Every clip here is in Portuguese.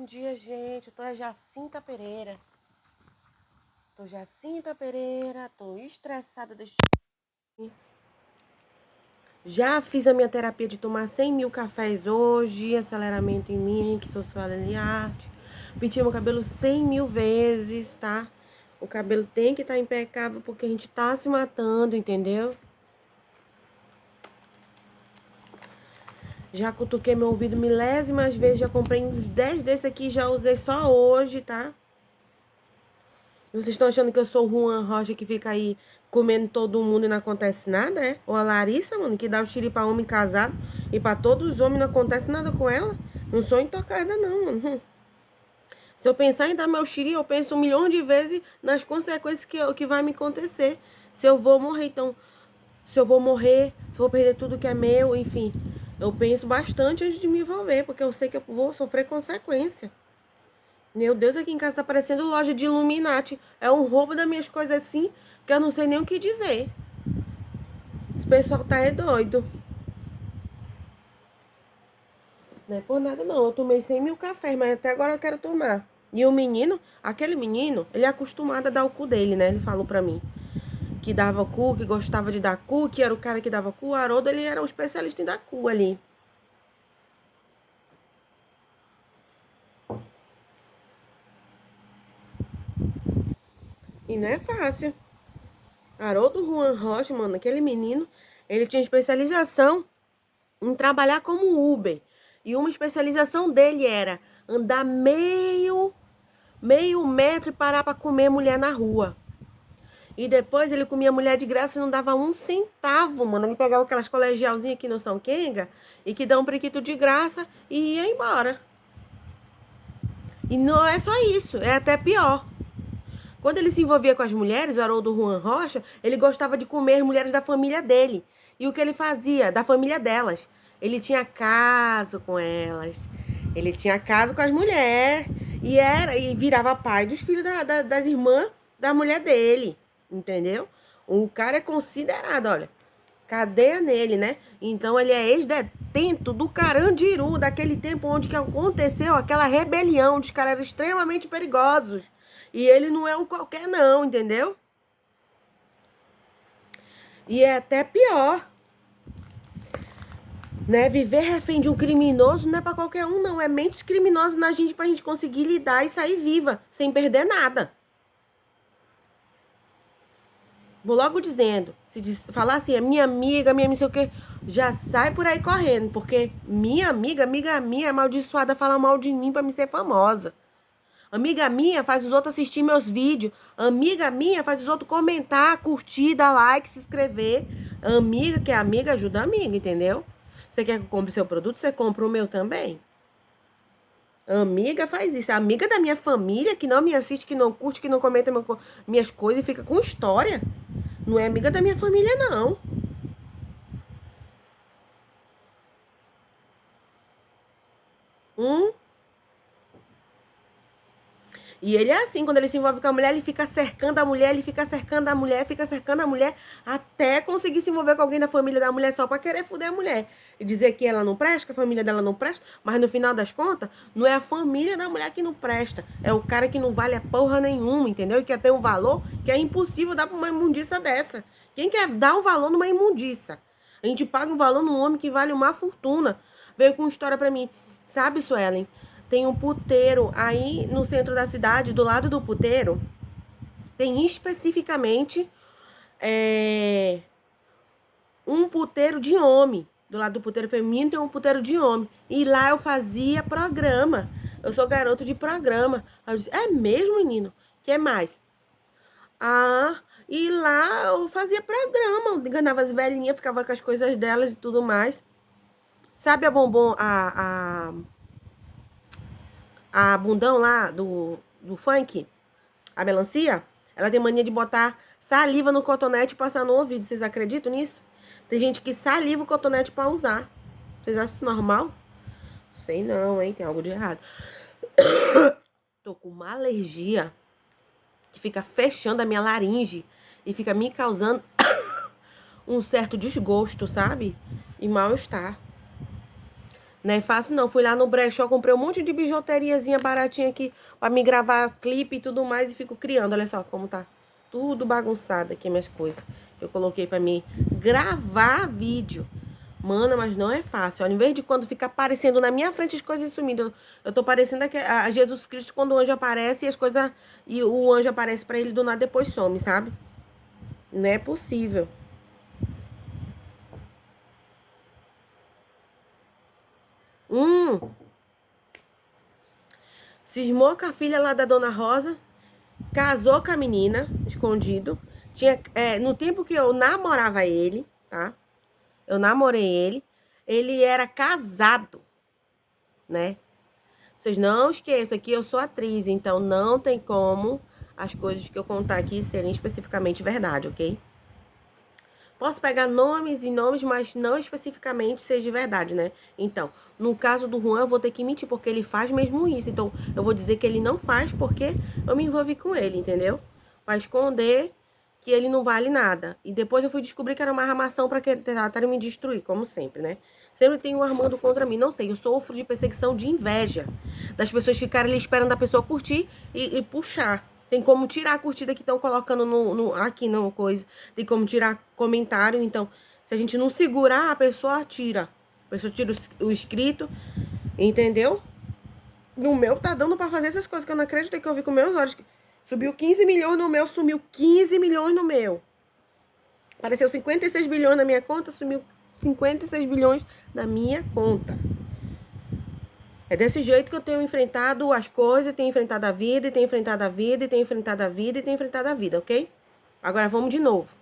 dia, gente. Eu tô a Jacinta Pereira. Tô estressada desse... Já fiz a minha terapia de tomar 100 mil cafés hoje, aceleramento em mim, que sou sua arte. Pintei meu cabelo 100 mil vezes, tá? O cabelo tem que estar impecável porque a gente tá se matando, entendeu? Já cutuquei meu ouvido milésimas vezes, já comprei uns 10 desse aqui, já usei só hoje, tá? Vocês estão achando que eu sou o Juan Rocha que fica aí comendo todo mundo e não acontece nada, é? Ou a Larissa, mano, que dá o xiri pra homem casado e pra todos os homens não acontece nada com ela? Não sou intocada, não, mano. Se eu pensar em dar meu xiri, eu penso 1 milhão de vezes nas consequências que vai me acontecer. Se eu vou morrer, então... Se eu vou morrer, se eu vou perder tudo que é meu, enfim. Eu penso bastante antes de me envolver, porque eu sei que eu vou sofrer consequência. Meu Deus, aqui em casa tá parecendo loja de Illuminati. É um roubo das minhas coisas assim, que eu não sei nem o que dizer. Esse pessoal tá doido. Não é por nada não, eu tomei 100 mil cafés, mas até agora eu quero tomar. E o menino, aquele menino, ele é acostumado a dar o cu dele, né? Ele falou pra mim que dava cu, que gostava de dar cu, que era o cara que dava cu. O Haroldo, ele era um especialista em dar cu ali. E não é fácil. Haroldo Juan Rocha, mano, aquele menino, ele tinha especialização em trabalhar como Uber. E uma especialização dele era andar meio metro e parar para comer mulher na rua. E depois ele comia mulher de graça e não dava 1 centavo, mano. Ele pegava aquelas colegialzinhas que não são quenga e que dão um priquito de graça e ia embora. E não é só isso, é até pior. Quando ele se envolvia com as mulheres, o Haroldo Juan Rocha, ele gostava de comer mulheres da família dele. E o que ele fazia? Da família delas. Ele tinha caso com elas. Ele tinha caso com as mulheres. E virava pai dos filhos das irmãs da mulher dele. Entendeu? O cara é considerado, olha, cadeia nele, né? Então ele é ex-detento do Carandiru, daquele tempo onde que aconteceu aquela rebelião, onde os caras eram extremamente perigosos. E ele não é um qualquer não, entendeu? E é até pior, né? Viver refém de um criminoso não é pra qualquer um, não. É mentes criminosas na gente pra gente conseguir lidar e sair viva, sem perder nada. Vou logo dizendo, falar assim, é minha amiga, minha não sei o quê, já sai por aí correndo, porque minha amiga minha, é amaldiçoada, fala mal de mim pra me ser famosa. Amiga minha faz os outros assistir meus vídeos. Amiga minha faz os outros comentar, curtir, dar like, se inscrever. Amiga que é amiga ajuda a amiga, entendeu? Você quer que eu compre seu produto? Você compra o meu também. Amiga faz isso. Amiga da minha família que não me assiste, que não curte, que não comenta minhas coisas e fica com história. Não é amiga da minha família, não. Hum? E ele é assim, quando ele se envolve com a mulher, ele fica cercando a mulher, ele fica cercando a mulher, fica cercando a mulher, até conseguir se envolver com alguém da família da mulher só pra querer foder a mulher. E dizer que ela não presta, que a família dela não presta, mas no final das contas, não é a família da mulher que não presta, é o cara que não vale a porra nenhuma, entendeu? E quer ter um valor que é impossível dar pra uma imundiça dessa. Quem quer dar um valor numa imundiça? A gente paga um valor num homem que vale uma fortuna. Veio com história pra mim, sabe, Suelen? Tem um puteiro aí no centro da cidade, do lado do puteiro, tem especificamente um puteiro de homem. Do lado do puteiro feminino tem um puteiro de homem. E lá eu fazia programa. Eu sou garoto de programa. Aí eu disse, é mesmo, menino? Que mais? Ah, e lá eu fazia programa. Enganava as velhinhas, ficava com as coisas delas e tudo mais. Sabe a bombom, a bundão lá do funk? A melancia, ela tem mania de botar saliva no cotonete e passar no ouvido. Vocês acreditam nisso? Tem gente que saliva o cotonete pra usar. Vocês acham isso normal? Sei não, hein? Tem algo de errado. Tô com uma alergia que fica fechando a minha laringe e fica me causando um certo desgosto, sabe? E mal-estar. Não é fácil não. Fui lá no brechó, comprei um monte de bijuteriazinha baratinha aqui pra me gravar clipe e tudo mais e fico criando. Olha só como tá tudo bagunçado aqui minhas coisas. Eu coloquei pra me gravar vídeo. Mana, mas não é fácil. Olha, em vez de quando fica aparecendo na minha frente as coisas sumindo, eu tô parecendo a Jesus Cristo quando o anjo aparece e as coisas. E o anjo aparece pra ele do nada depois some, sabe? Não é possível. Cismou com a filha lá da Dona Rosa, casou com a menina, escondido. No tempo que eu namorava ele, tá? Eu namorei ele era casado, né? Vocês não esqueçam que eu sou atriz, então não tem como as coisas que eu contar aqui serem especificamente verdade, ok? Posso pegar nomes e nomes, mas não especificamente seja de verdade, né? Então, no caso do Juan, eu vou ter que mentir, porque ele faz mesmo isso. Então, eu vou dizer que ele não faz porque eu me envolvi com ele, entendeu? Pra esconder que ele não vale nada. E depois eu fui descobrir que era uma armação pra tentarem me destruir, como sempre, né? Sempre tem um armando contra mim. Não sei, eu sofro de perseguição de inveja. Das pessoas ficarem ali esperando a pessoa curtir e puxar. Tem como tirar a curtida que estão colocando aqui no coisa. Tem como tirar comentário. Então, se a gente não segurar, a pessoa tira. A pessoa tira o escrito. Entendeu? No meu tá dando pra fazer essas coisas que eu não acredito que eu vi com meus olhos. Subiu 15 milhões no meu, sumiu 15 milhões no meu. Apareceu 56 bilhões na minha conta, sumiu 56 bilhões na minha conta. É desse jeito que eu tenho enfrentado as coisas, tenho enfrentado a vida, e tenho enfrentado a vida, e tenho enfrentado a vida, e tenho enfrentado a vida, ok? Agora vamos de novo.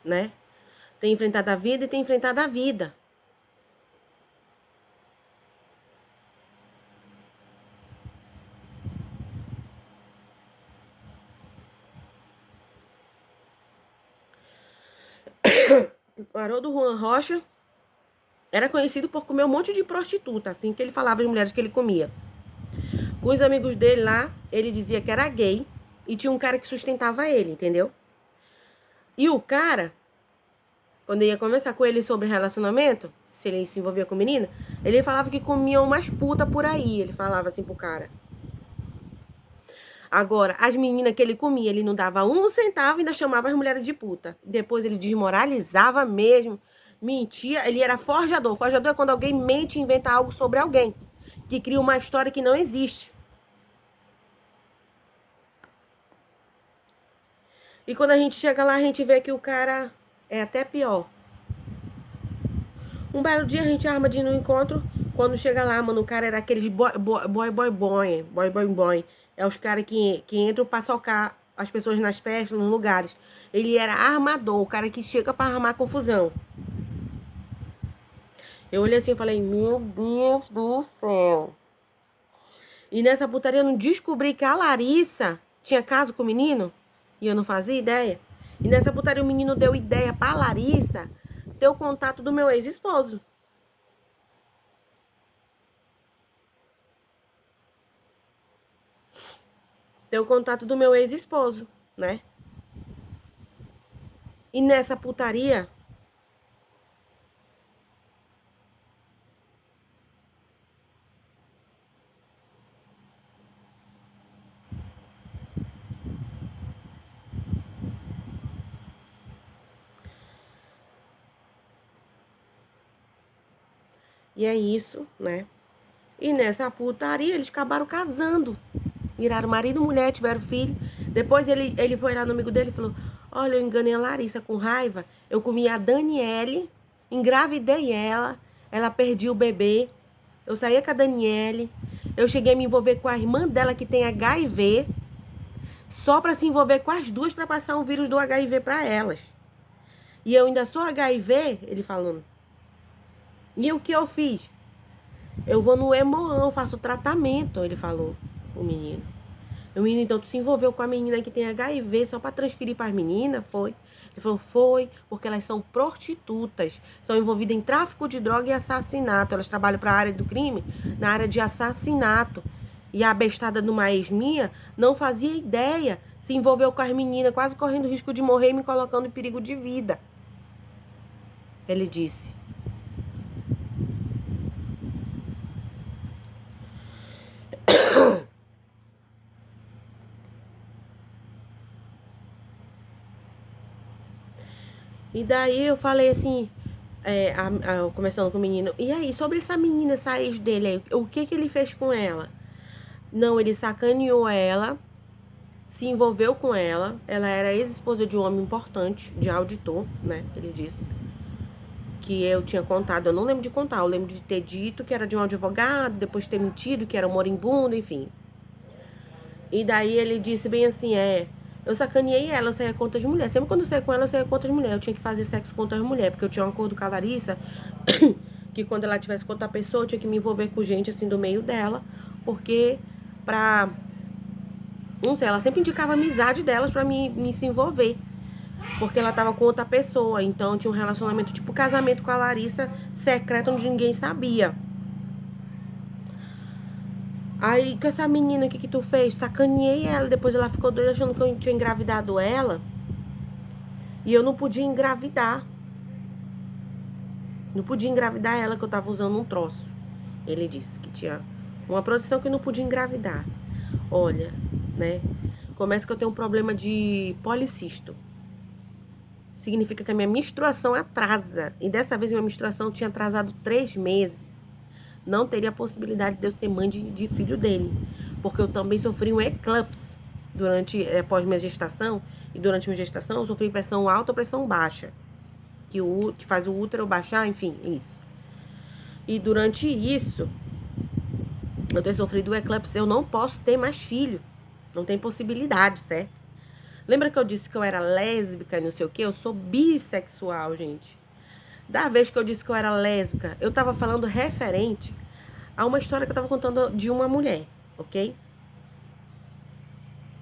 Né? Tenho enfrentado a vida e tenho enfrentado a vida. O Haroldo Juan Rocha era conhecido por comer um monte de prostituta, assim que ele falava as mulheres que ele comia. Com os amigos dele lá, ele dizia que era gay e tinha um cara que sustentava ele, entendeu? E o cara, quando eu ia conversar com ele sobre relacionamento, se ele se envolvia com menina, ele falava que comia umas putas por aí. Ele falava assim pro cara. Agora, as meninas que ele comia, ele não dava um centavo e ainda chamava as mulheres de puta. Depois ele desmoralizava mesmo, mentia. Ele era forjador. Forjador é quando alguém mente e inventa algo sobre alguém, que cria uma história que não existe. E quando a gente chega lá, a gente vê que o cara é até pior. Um belo dia a gente arma de ir no encontro. Quando chega lá, mano, o cara era aqueles boy. É os caras que entram pra socar as pessoas nas festas, nos lugares. Ele era armador, o cara que chega pra armar confusão. Eu olhei assim e falei, meu Deus do céu. E nessa putaria eu não descobri que a Larissa tinha caso com o menino. E eu não fazia ideia. E nessa putaria o menino deu ideia pra Larissa ter o contato do meu ex-esposo. Ter o contato do meu ex-esposo, né? E nessa putaria, e é isso, né? E nessa putaria eles acabaram casando. Viraram marido e mulher, tiveram filho. Depois ele foi lá no amigo dele e falou, olha, eu enganei a Larissa com raiva. Eu comi a Daniele, engravidei ela perdia o bebê. Eu saía com a Daniele. Eu cheguei a me envolver com a irmã dela que tem HIV. Só pra se envolver com as duas pra passar o vírus do HIV pra elas. E eu ainda sou HIV, ele falando. E o que eu fiz? Eu vou no Hemorrão, faço tratamento, ele falou, o menino. O menino, então, tu se envolveu com a menina que tem HIV só pra transferir pras meninas? Foi. Ele falou, foi, porque elas são prostitutas, são envolvidas em tráfico de droga e assassinato. Elas trabalham pra área do crime, na área de assassinato. E a bestada de uma ex minha não fazia ideia se envolveu com as meninas, quase correndo risco de morrer e me colocando em perigo de vida. Ele disse. E daí eu falei assim, começando com o menino, e aí, sobre essa menina, essa ex dele aí, o que ele fez com ela? Não, ele sacaneou ela, se envolveu com ela, ela era ex-esposa de um homem importante, de auditor, né, ele disse. Que eu tinha contado, eu não lembro de contar, eu lembro de ter dito que era de um advogado, depois ter mentido que era um moribundo, enfim. E daí ele disse bem assim, eu sacaneei ela, eu saía contra as mulheres. Sempre quando eu saía com ela, eu saía contra as mulheres. Eu tinha que fazer sexo contra as mulheres, porque eu tinha um acordo com a Larissa, que quando ela tivesse com outra pessoa, eu tinha que me envolver com gente assim do meio dela, porque não sei, ela sempre indicava a amizade delas pra me se envolver. Porque ela tava com outra pessoa, então tinha um relacionamento tipo casamento com a Larissa, secreto, onde ninguém sabia. Aí, com essa menina, o que tu fez? Sacaneei ela, depois ela ficou doida achando que eu tinha engravidado ela. E eu não podia engravidar. Não podia engravidar ela, que eu tava usando um troço. Ele disse que tinha uma produção que não podia engravidar. Olha, né? Começa que eu tenho um problema de policisto. Significa que a minha menstruação atrasa. E dessa vez minha menstruação tinha atrasado 3 meses. Não teria possibilidade de eu ser mãe de filho dele. Porque eu também sofri um eclipse durante, após minha gestação. E durante minha gestação eu sofri pressão alta ou pressão baixa. Que faz o útero baixar, enfim, isso. E durante isso, eu ter sofrido o eclipse, eu não posso ter mais filho. Não tem possibilidade, certo? Lembra que eu disse que eu era lésbica e não sei o quê? Eu sou bissexual, gente. Da vez que eu disse que eu era lésbica, eu tava falando referente a uma história que eu tava contando de uma mulher, ok?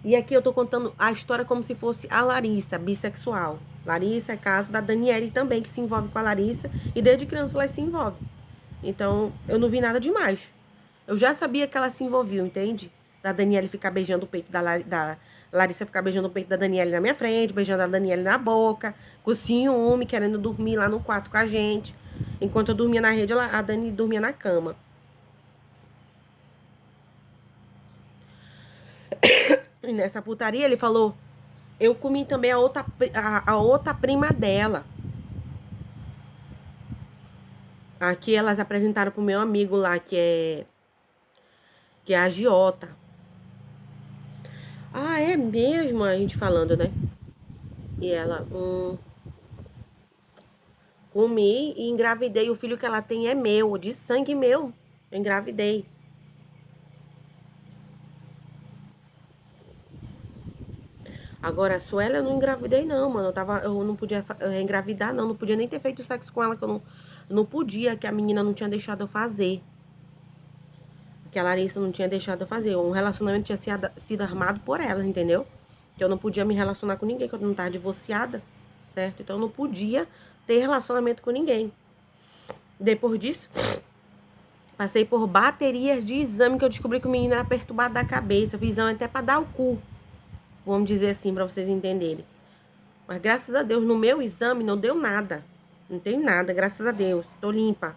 E aqui eu tô contando a história como se fosse a Larissa, bissexual. Larissa é caso da Daniele também, que se envolve com a Larissa. E desde criança ela se envolve. Então, eu não vi nada demais. Eu já sabia que ela se envolveu, entende? Da Daniele ficar beijando o peito da Larissa ficar beijando o peito da Daniele na minha frente, beijando a Daniele na boca, com ciúme, querendo dormir lá no quarto com a gente. Enquanto eu dormia na rede, a Dani dormia na cama. E nessa putaria ele falou, eu comi também a outra prima dela. Aqui elas apresentaram pro meu amigo lá, que é a agiota. Ah, é mesmo? A gente falando, né? E ela, comi e engravidei. O filho que ela tem é meu, de sangue meu. Eu engravidei. Agora, a Suela eu não engravidei, não, mano. Eu não podia engravidar, não. Não podia nem ter feito sexo com ela, que eu não podia, que a menina não tinha deixado eu fazer. Que a Larissa não tinha deixado eu fazer. Um relacionamento tinha sido armado por ela, entendeu? Que eu não podia me relacionar com ninguém, que eu não tava divorciada, certo? Então eu não podia ter relacionamento com ninguém. Depois disso, passei por baterias de exame que eu descobri que o menino era perturbado da cabeça. Eu fiz exame até pra dar o cu. Vamos dizer assim, pra vocês entenderem. Mas graças a Deus, no meu exame não deu nada. Não tem nada, graças a Deus. Tô limpa,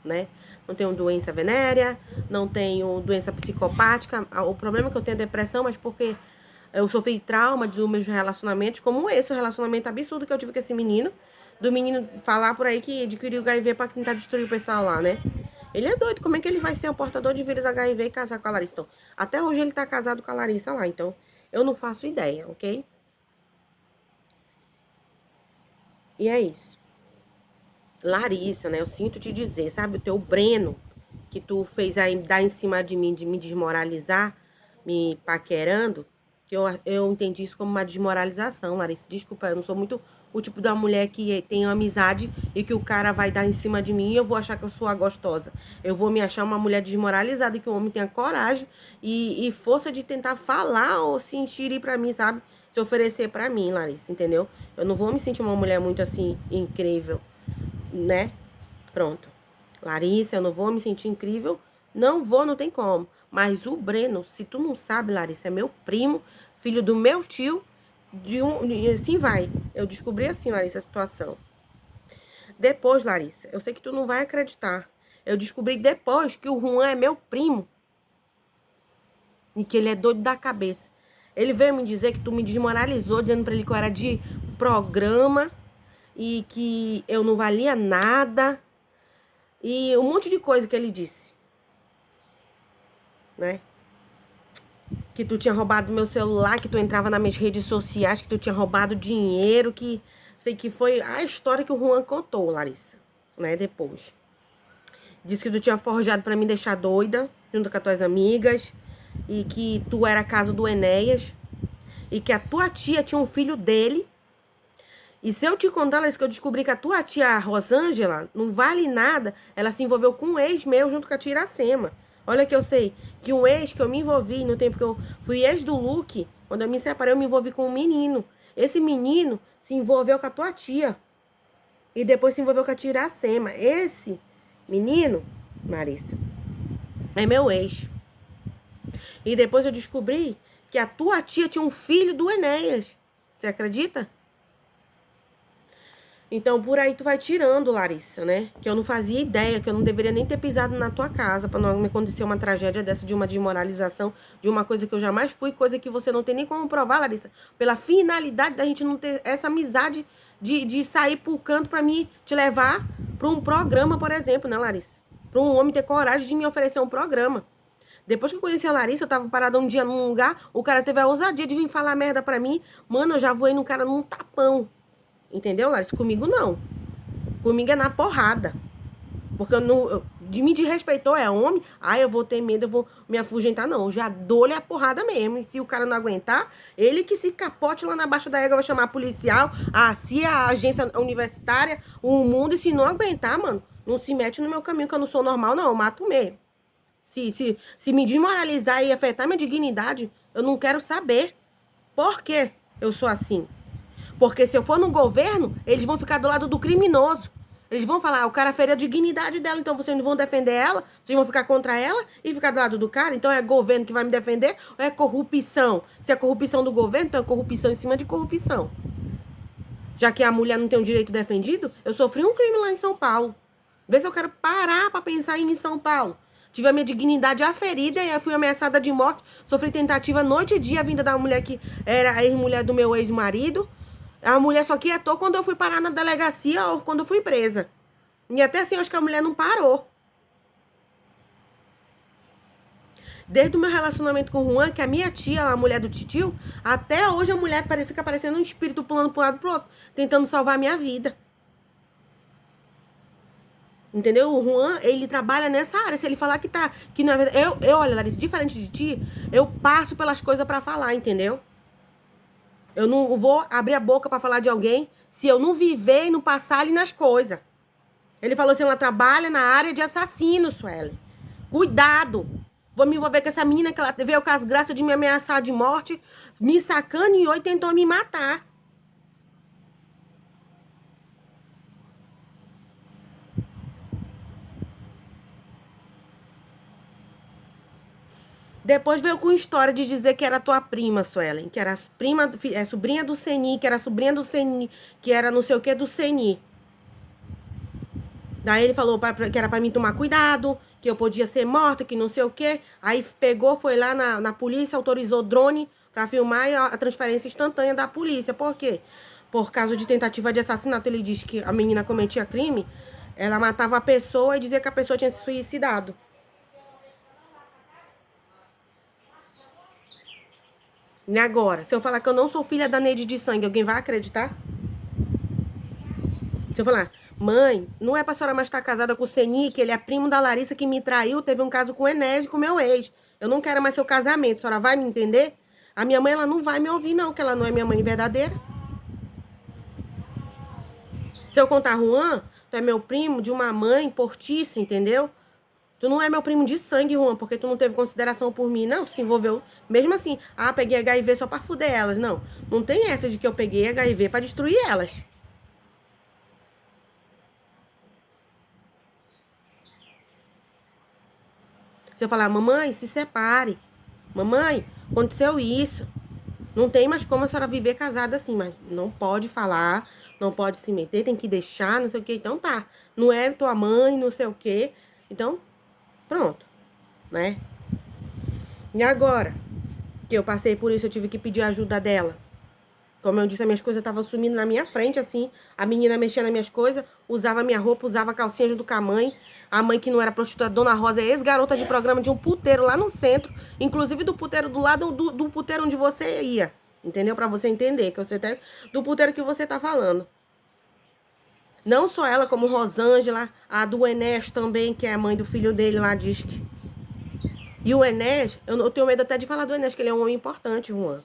né? Não tenho doença venérea, não tenho doença psicopática. O problema é que eu tenho depressão, mas porque eu sofri trauma dos meus relacionamentos, como esse, o relacionamento absurdo que eu tive com esse menino. Do menino falar por aí que adquiriu HIV pra tentar destruir o pessoal lá, né? Ele é doido, como é que ele vai ser um portador de vírus HIV e casar com a Larissa? Então, até hoje ele tá casado com a Larissa lá, então eu não faço ideia, ok? E é isso. Larissa, né? Eu sinto te dizer, sabe? O teu Breno, que tu fez aí dar em cima de mim, de me desmoralizar, me paquerando, que eu entendi isso como uma desmoralização, Larissa. Desculpa, eu não sou muito o tipo da mulher que tem amizade e que o cara vai dar em cima de mim e eu vou achar que eu sou a gostosa. Eu vou me achar uma mulher desmoralizada e que o homem tenha coragem e força de tentar falar ou se enxerir pra mim, sabe? Se oferecer pra mim, Larissa, entendeu? Eu não vou me sentir uma mulher muito assim, incrível, né? Pronto. Larissa, eu não vou me sentir incrível. Não vou, não tem como. Mas o Breno, se tu não sabe, Larissa, é meu primo, filho do meu tio, assim vai. Eu descobri assim, Larissa, a situação. Depois, Larissa, eu sei que tu não vai acreditar. Eu descobri depois que o Juan é meu primo. E que ele é doido da cabeça. Ele veio me dizer que tu me desmoralizou, dizendo pra ele que eu era de programa e que eu não valia nada. E um monte de coisa que ele disse. Né? Que tu tinha roubado meu celular, que tu entrava nas minhas redes sociais, que tu tinha roubado dinheiro, que... Sei que foi a história que o Juan contou, Larissa. Né, depois. Disse que tu tinha forjado pra me deixar doida, junto com as tuas amigas. E que tu era casa do Enéas. E que a tua tia tinha um filho dele. E se eu te contar, Larissa, que eu descobri que a tua tia, a Rosângela, não vale nada, ela se envolveu com um ex meu junto com a tia Iracema. Olha que eu sei que um ex que eu me envolvi no tempo que eu fui ex do Luke, quando eu me separei, eu me envolvi com um menino. Esse menino se envolveu com a tua tia. E depois se envolveu com a tia Iracema. Esse menino, Marissa, é meu ex. E depois eu descobri que a tua tia tinha um filho do Enéas. Você acredita? Então, por aí tu vai tirando, Larissa, né? Que eu não fazia ideia, que eu não deveria nem ter pisado na tua casa pra não me acontecer uma tragédia dessa, de uma desmoralização, de uma coisa que eu jamais fui, coisa que você não tem nem como provar, Larissa, pela finalidade da gente não ter essa amizade de sair pro canto pra mim te levar pra um programa, por exemplo, né, Larissa? Pra um homem ter coragem de me oferecer um programa. Depois que eu conheci a Larissa, eu tava parada um dia num lugar, o cara teve a ousadia de vir falar merda pra mim. Mano, eu já voei no cara num tapão. Entendeu, Larissa? Comigo não. Comigo é na porrada. Porque eu não. De me desrespeitou, é homem. Eu vou ter medo, eu vou me afugentar. Não, eu já dou-lhe a porrada mesmo. E se o cara não aguentar, ele que se capote lá na baixa da égua vai chamar a policial, se a agência universitária, o mundo. E se não aguentar, mano, não se mete no meu caminho, que eu não sou normal, não. Eu mato mesmo. Se me desmoralizar e afetar minha dignidade, eu não quero saber. Por que eu sou assim? Porque se eu for no governo, eles vão ficar do lado do criminoso. Eles vão falar, o cara fere a dignidade dela, então vocês não vão defender ela, vocês vão ficar contra ela e ficar do lado do cara. Então é governo que vai me defender ou é corrupção? Se é corrupção do governo, então é corrupção em cima de corrupção. Já que a mulher não tem o direito defendido, eu sofri um crime lá em São Paulo. Vê se eu quero parar pra pensar em ir em São Paulo. Tive a minha dignidade aferida e eu fui ameaçada de morte. Sofri tentativa noite e dia, vinda da mulher que era a ex-mulher do meu ex-marido. A mulher só quietou quando eu fui parar na delegacia ou quando eu fui presa. E até assim, eu acho que a mulher não parou. Desde o meu relacionamento com o Juan, que a minha tia, a mulher do titio, até hoje a mulher fica parecendo um espírito pulando pro lado pro outro, tentando salvar a minha vida. Entendeu? O Juan, ele trabalha nessa área. Se ele falar que na verdade, olha, Larissa, diferente de ti, eu passo pelas coisas pra falar, entendeu? Eu não vou abrir a boca pra falar de alguém se eu não viver e não passar ali nas coisas. Ele falou assim, ela trabalha na área de assassino, Sueli. Cuidado. Vou me envolver com essa menina que ela veio com as graças de me ameaçar de morte, me sacaneou e tentou me matar. Depois veio com história de dizer que era tua prima, Suelen, que era prima, sobrinha do Seni, que era sobrinha do Seni, que era não sei o que do Seni. Daí ele falou que era pra mim tomar cuidado, que eu podia ser morta, que não sei o que. Aí pegou, foi lá na polícia, autorizou drone pra filmar a transferência instantânea da polícia. Por quê? Por causa de tentativa de assassinato. Ele disse que a menina cometia crime, ela matava a pessoa e dizia que a pessoa tinha se suicidado. E agora, se eu falar que eu não sou filha da Neide de sangue, alguém vai acreditar? Se eu falar, mãe, não é pra senhora mais estar casada com o Seni, que ele é primo da Larissa que me traiu, teve um caso com o Enésio, com o meu ex. Eu não quero mais seu casamento, a senhora vai me entender? A minha mãe, ela não vai me ouvir, não, que ela não é minha mãe verdadeira. Se eu contar Juan, tu é meu primo de uma mãe portiça, entendeu? Tu não é meu primo de sangue, Juan, porque tu não teve consideração por mim. Não, tu se envolveu. Mesmo assim, peguei HIV só pra fuder elas. Não, não tem essa de que eu peguei HIV pra destruir elas. Se eu falar, mamãe, se separe. Mamãe, aconteceu isso. Não tem mais como a senhora viver casada assim, mas não pode falar, não pode se meter, tem que deixar, não sei o que. Então tá, não é tua mãe, não sei o que. Então, pronto, né? E agora que eu passei por isso, eu tive que pedir ajuda dela. Como eu disse, as minhas coisas estavam sumindo na minha frente, assim. A menina mexia nas minhas coisas, usava minha roupa, usava a calcinha junto com a mãe. A mãe que não era prostituta, Dona Rosa, é ex-garota de programa de um puteiro lá no centro. Inclusive do puteiro do lado do puteiro onde você ia. Entendeu? Pra você entender, que você tá, do puteiro que você tá falando. Não só ela, como Rosângela, a do Enes também, que é a mãe do filho dele lá, diz que. E o Enes, eu tenho medo até de falar do Enes, que ele é um homem importante, Juan.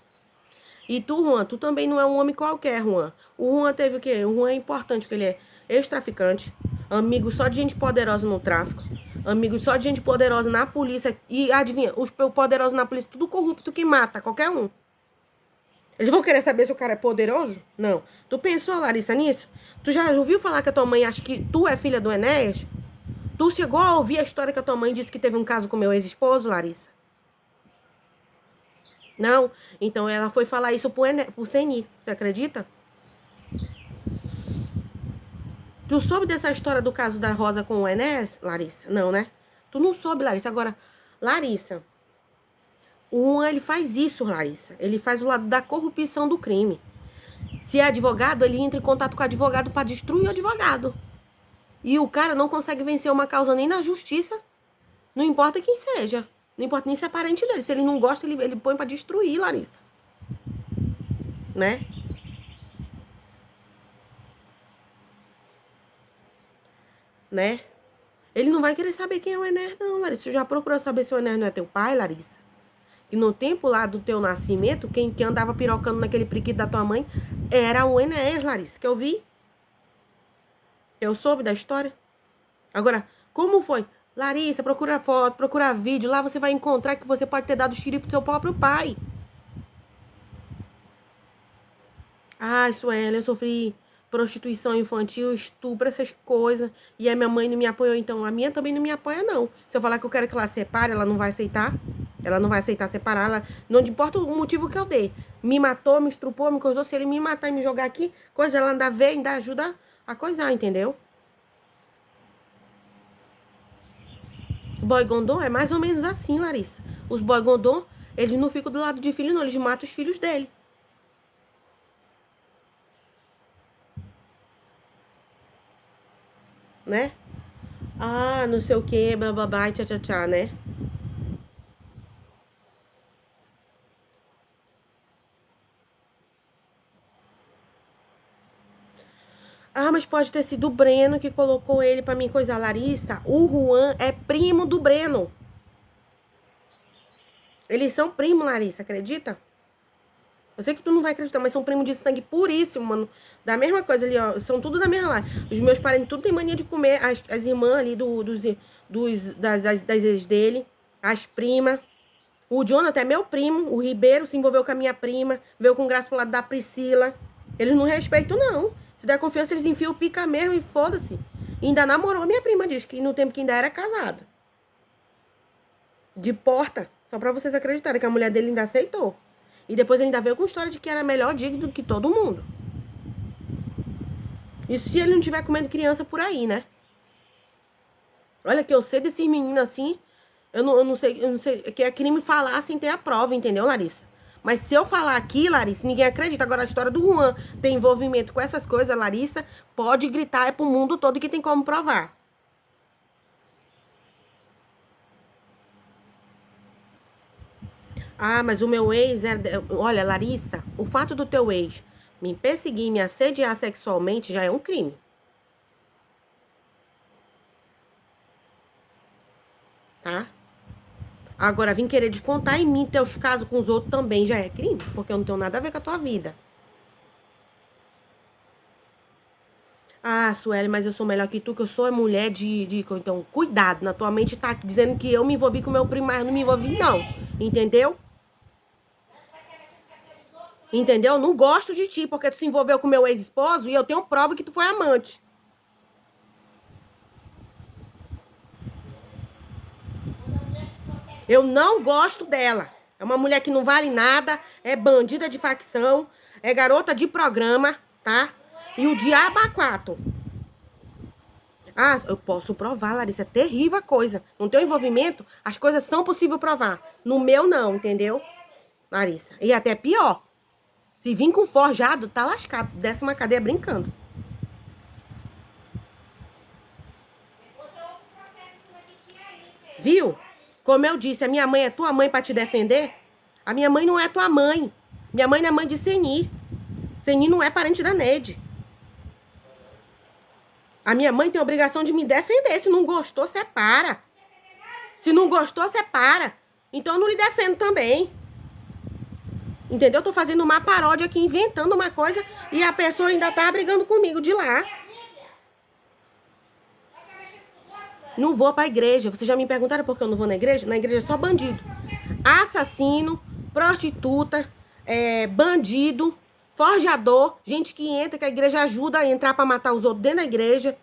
E tu, Juan, tu também não é um homem qualquer, Juan. O Juan teve o quê? O Juan é importante, porque ele é ex-traficante, amigo só de gente poderosa no tráfico, amigo só de gente poderosa na polícia. E adivinha, os poderosos na polícia, tudo corrupto que mata qualquer um. Eles vão querer saber se o cara é poderoso? Não. Tu pensou, Larissa, nisso? Tu já ouviu falar que a tua mãe acha que tu é filha do Enéas? Tu chegou a ouvir a história que a tua mãe disse que teve um caso com meu ex-esposo, Larissa? Não? Então ela foi falar isso pro Seni. Você acredita? Tu soube dessa história do caso da Rosa com o Enéas, Larissa? Não, né? Tu não soube, Larissa. Agora, Larissa, o Juan, ele faz isso, Larissa. Ele faz o lado da corrupção do crime. Se é advogado, ele entra em contato com o advogado para destruir o advogado. E o cara não consegue vencer uma causa nem na justiça. Não importa quem seja. Não importa nem se é parente dele. Se ele não gosta, ele põe para destruir, Larissa. Né? Né? Ele não vai querer saber quem é o Enéas, não, Larissa. Você já procurou saber se o Enéas não é teu pai, Larissa? E no tempo lá do teu nascimento, quem andava pirocando naquele priquito da tua mãe era o Enéas, Larissa, que eu vi. Eu soube da história. Agora, como foi? Larissa, procura foto, procura vídeo. Lá você vai encontrar que você pode ter dado xiri pro seu próprio pai. Ah, Sueli, eu sofri prostituição infantil, estupro, essas coisas. E a minha mãe não me apoiou, então a minha também não me apoia, não. Se eu falar que eu quero que ela separe, ela não vai aceitar. Ela não vai aceitar separar. Ela, não importa o motivo que eu dei. Me matou, me estrupou, me coisou. Se ele me matar e me jogar aqui, coisa, ela ainda vê, ainda ajuda a coisar, entendeu? O boy Gondom é mais ou menos assim, Larissa. Os boy Gondom, eles não ficam do lado de filho, não. Eles matam os filhos dele. Né? Ah, não sei o que, blá blá blá, tchá tchá tchá, né? Ah, mas pode ter sido o Breno que colocou ele pra mim coisar. Larissa, o Juan é primo do Breno. Eles são primos, Larissa, acredita? Eu sei que tu não vai acreditar, mas são primos de sangue puríssimo, mano. Da mesma coisa ali, ó. São tudo da mesma lá. Os meus parentes tudo tem mania de comer. As irmãs ali das ex dele. As primas. O Jonathan é meu primo. O Ribeiro se envolveu com a minha prima. Veio com graça pro lado da Priscila. Eles não respeitam, não. Se der confiança, eles enfiam o pica mesmo e foda-se. Ainda namorou a minha prima, diz que no tempo que ainda era casada. De porta. Só pra vocês acreditarem que a mulher dele ainda aceitou. E depois ainda veio com história de que era melhor digno do que todo mundo. Isso se ele não estiver comendo criança por aí, né? Olha que eu sei desses meninos assim. Eu não sei que é crime falar sem ter a prova, entendeu, Larissa? Mas se eu falar aqui, Larissa, ninguém acredita. Agora a história do Juan tem envolvimento com essas coisas, Larissa, pode gritar é pro mundo todo que tem como provar. Ah, mas o meu ex era. Olha, Larissa, o fato do teu ex me perseguir, me assediar sexualmente já é um crime. Tá? Agora, vim querer descontar em mim teus casos com os outros também já é crime, porque eu não tenho nada a ver com a tua vida. Ah, Sueli, mas eu sou melhor que tu, que eu sou mulher de. Então, cuidado, na tua mente tá dizendo que eu me envolvi com meu primo, mas eu não me envolvi, não. Entendeu? Entendeu? Não gosto de ti, porque tu se envolveu com meu ex-esposo e eu tenho prova que tu foi amante. Eu não gosto dela. É uma mulher que não vale nada, é bandida de facção, é garota de programa, tá? E o diabo a quatro. Ah, eu posso provar, Larissa, é terrível a coisa. No teu envolvimento, as coisas são possível provar. No meu, não, entendeu? Larissa. E até pior. Se vir com forjado, tá lascado. Desce uma cadeia brincando. Viu? Como eu disse, a minha mãe é tua mãe pra te defender? A minha mãe não é tua mãe. Minha mãe não é mãe de Seni. Seni não é parente da Neide. A minha mãe tem a obrigação de me defender. Se não gostou, separa. Se não gostou, separa. Então eu não lhe defendo também. Entendeu? Eu tô fazendo uma paródia aqui, inventando uma coisa e a pessoa ainda tá brigando comigo de lá. Não vou pra igreja. Vocês já me perguntaram por que eu não vou na igreja? Na igreja é só bandido. Assassino, prostituta, bandido, forjador, gente que entra, que a igreja ajuda a entrar pra matar os outros dentro da igreja.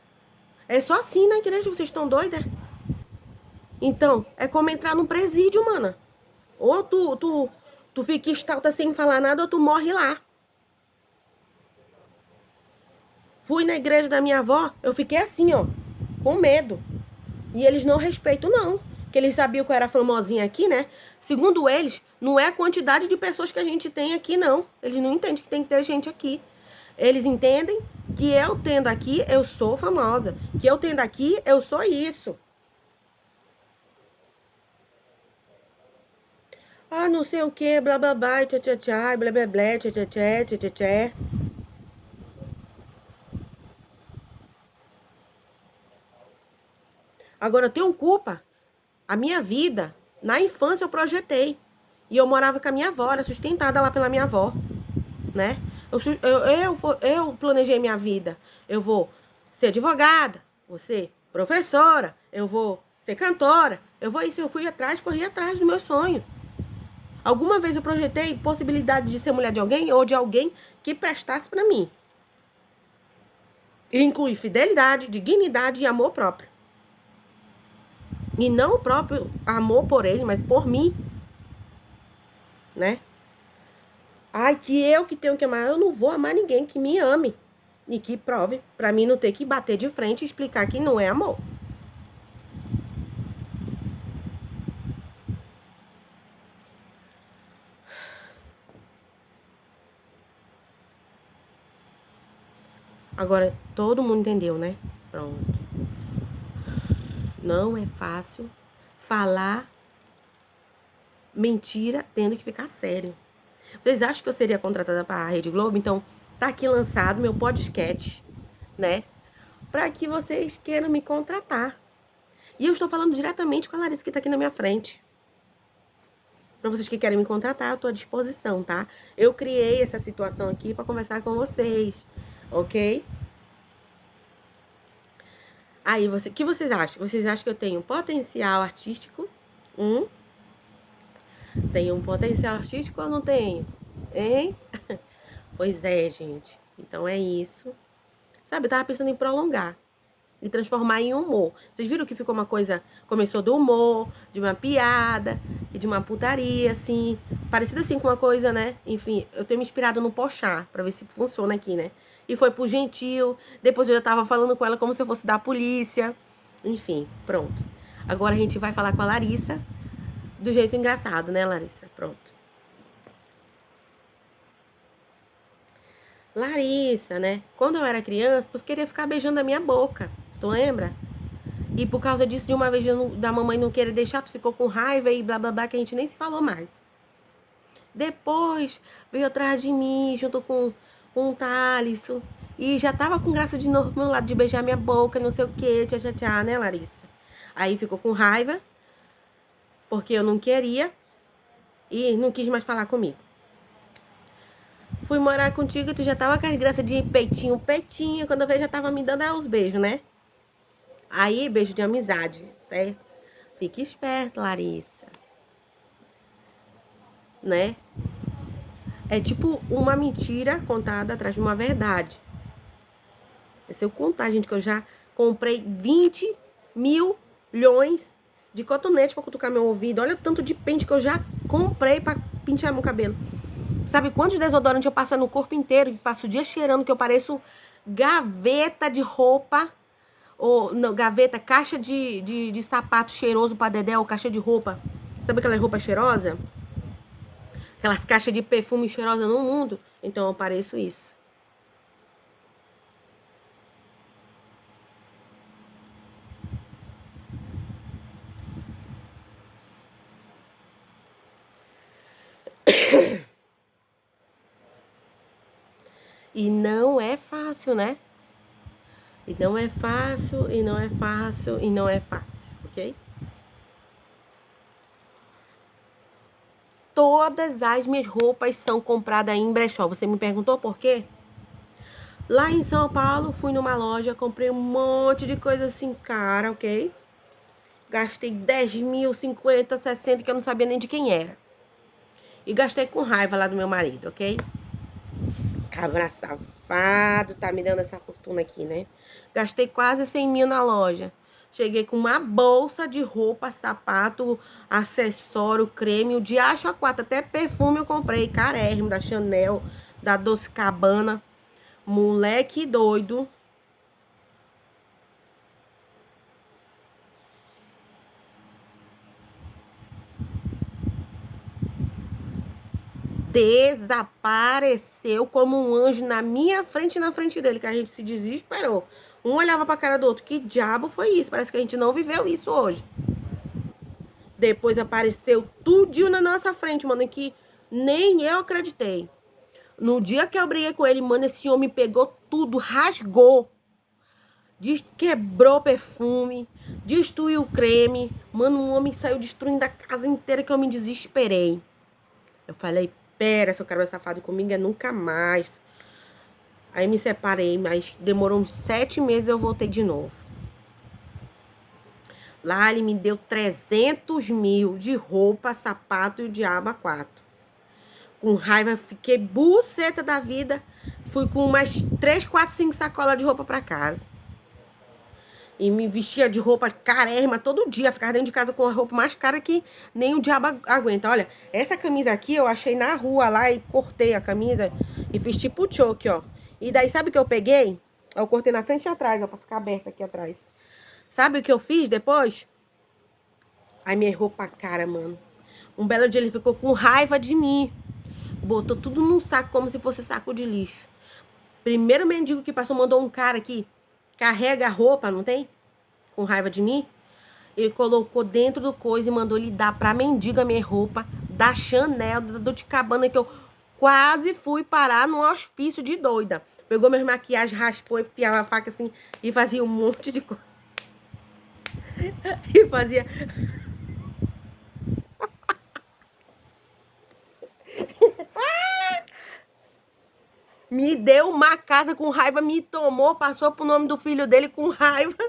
É só assim na igreja, vocês estão doidas? Então, é como entrar no presídio, mana. Ou tu fica estalta sem falar nada, ou tu morre lá. Fui na igreja da minha avó, eu fiquei assim, ó, com medo. E eles não respeitam, não. Que eles sabiam que eu era famosinha aqui, né? Segundo eles, não é a quantidade de pessoas que a gente tem aqui, não. Eles não entendem que tem que ter gente aqui. Eles entendem que eu tendo aqui, eu sou famosa. Que eu tendo aqui, eu sou isso. Ah, não sei o que, blá blá blá, tchá tchá tchá, blá blá blá, tchá tchá tchá, tchá tchá tchá. Agora eu tenho culpa. A minha vida, na infância eu projetei. E eu morava com a minha avó, era sustentada lá pela minha avó, né? Eu planejei minha vida. Eu vou ser advogada, vou ser professora, eu vou ser cantora. Eu vou isso, eu fui atrás, corri atrás do meu sonho. Alguma vez eu projetei possibilidade de ser mulher de alguém ou de alguém que prestasse pra mim. E inclui fidelidade, dignidade e amor próprio. E não o próprio amor por ele, mas por mim. Né? Ai, que eu que tenho que amar. Eu não vou amar ninguém que me ame. E que prove, pra mim não ter que bater de frente e explicar que não é amor. Agora, todo mundo entendeu, né? Pronto. Não é fácil falar mentira tendo que ficar sério. Vocês acham que eu seria contratada para a Rede Globo? Então, tá aqui lançado meu podcast, né? Para que vocês queiram me contratar. E eu estou falando diretamente com a Larissa que tá aqui na minha frente. Para vocês que querem me contratar, eu tô à disposição, tá? Eu criei essa situação aqui para conversar com vocês, ok? Aí, o que vocês acham? Vocês acham que eu tenho potencial artístico? Tenho um potencial artístico ou não tenho? Hein? Pois é, gente. Então é isso. Sabe, eu tava pensando em prolongar. E transformar em humor. Vocês viram que ficou uma coisa... Começou do humor, de uma piada, e de uma putaria, assim. Parecida assim com uma coisa, né? Enfim, eu tenho me inspirado no Pochá, pra ver se funciona aqui, né? E foi pro Gentil. Depois eu já tava falando com ela como se eu fosse da polícia. Enfim, pronto. Agora a gente vai falar com a Larissa. Do jeito engraçado, né, Larissa? Pronto. Larissa, né? Quando eu era criança, tu queria ficar beijando a minha boca. Tu lembra? E por causa disso, de uma vez da mamãe não querer deixar, tu ficou com raiva e blá blá blá, que a gente nem se falou mais. Depois veio atrás de mim, junto com um Thaleson. E já tava com graça de novo pro meu lado, de beijar minha boca, não sei o que, tchá tchá tchá, né, Larissa? Aí ficou com raiva, porque eu não queria e não quis mais falar comigo. Fui morar contigo e tu já tava com as graças de peitinho, peitinho. Quando eu vejo, já tava me dando os beijos, né? Aí, beijo de amizade, certo? Fique esperto, Larissa. Né? É tipo uma mentira contada atrás de uma verdade. Se eu contar, gente, que eu já comprei 20 milhões de cotonete pra cutucar meu ouvido. Olha o tanto de pente que eu já comprei pra pentear meu cabelo. Sabe quantos desodorantes eu passo no corpo inteiro? E passo o dia cheirando que eu pareço gaveta de roupa. Ou, não, gaveta, caixa de sapato cheiroso pra Dedé, ou caixa de roupa. Sabe aquela roupa cheirosa? Aquelas caixas de perfume cheirosa no mundo. Então eu pareço isso. E não é fácil, né? E não é fácil, e não é fácil, e não é fácil, ok? Todas as minhas roupas são compradas em brechó. Você me perguntou por quê? Lá em São Paulo, fui numa loja, comprei um monte de coisa assim cara, ok? Gastei 10 mil, 50, 60, que eu não sabia nem de quem era. E gastei com raiva lá do meu marido, ok? Cabra safado, tá me dando essa fortuna aqui, né? Gastei quase 100 mil na loja. Cheguei com uma bolsa de roupa, sapato, acessório, creme, o de acho a quatro, até perfume eu comprei, carérrimo, da Chanel, da Doce Cabana. Moleque doido. Desapareceu como um anjo na minha frente e na frente dele, que a gente se desesperou. Um olhava pra cara do outro, que diabo foi isso? Parece que a gente não viveu isso hoje. Depois apareceu tudinho na nossa frente, mano, que nem eu acreditei. No dia que eu briguei com ele, mano, esse homem pegou tudo, rasgou. Quebrou perfume, destruiu o creme. Mano, um homem saiu destruindo a casa inteira que eu me desesperei. Eu falei, pera, se eu quero ser safado comigo é nunca mais. Aí me separei, mas demorou uns 7 meses e eu voltei de novo. Lá ele me deu 300 mil de roupa, sapato e o diabo a 4. Com raiva, fiquei buceta da vida. Fui com umas 3, 4, 5 sacolas de roupa pra casa. E me vestia de roupa carérrima todo dia. Ficava dentro de casa com a roupa mais cara que nem o diabo aguenta. Olha, essa camisa aqui eu achei na rua lá e cortei a camisa e fiz tipo choque, ó. E daí, sabe o que eu peguei? Eu cortei na frente e atrás, ó, pra ficar aberta aqui atrás. Sabe o que eu fiz depois? Aí minha roupa cara, mano. Um belo dia ele ficou com raiva de mim. Botou tudo num saco como se fosse saco de lixo. Primeiro mendigo que passou mandou um cara que carrega a roupa, não tem? Com raiva de mim. Ele colocou dentro do coisa e mandou ele dar pra mendiga minha roupa da Chanel, da Dolce Cabana, que eu quase fui parar num hospício de doida. Pegou minhas maquiagens, raspou, enfiava a faca assim e fazia um monte de coisa. E fazia... Me deu uma casa com raiva, me tomou, passou pro nome do filho dele com raiva.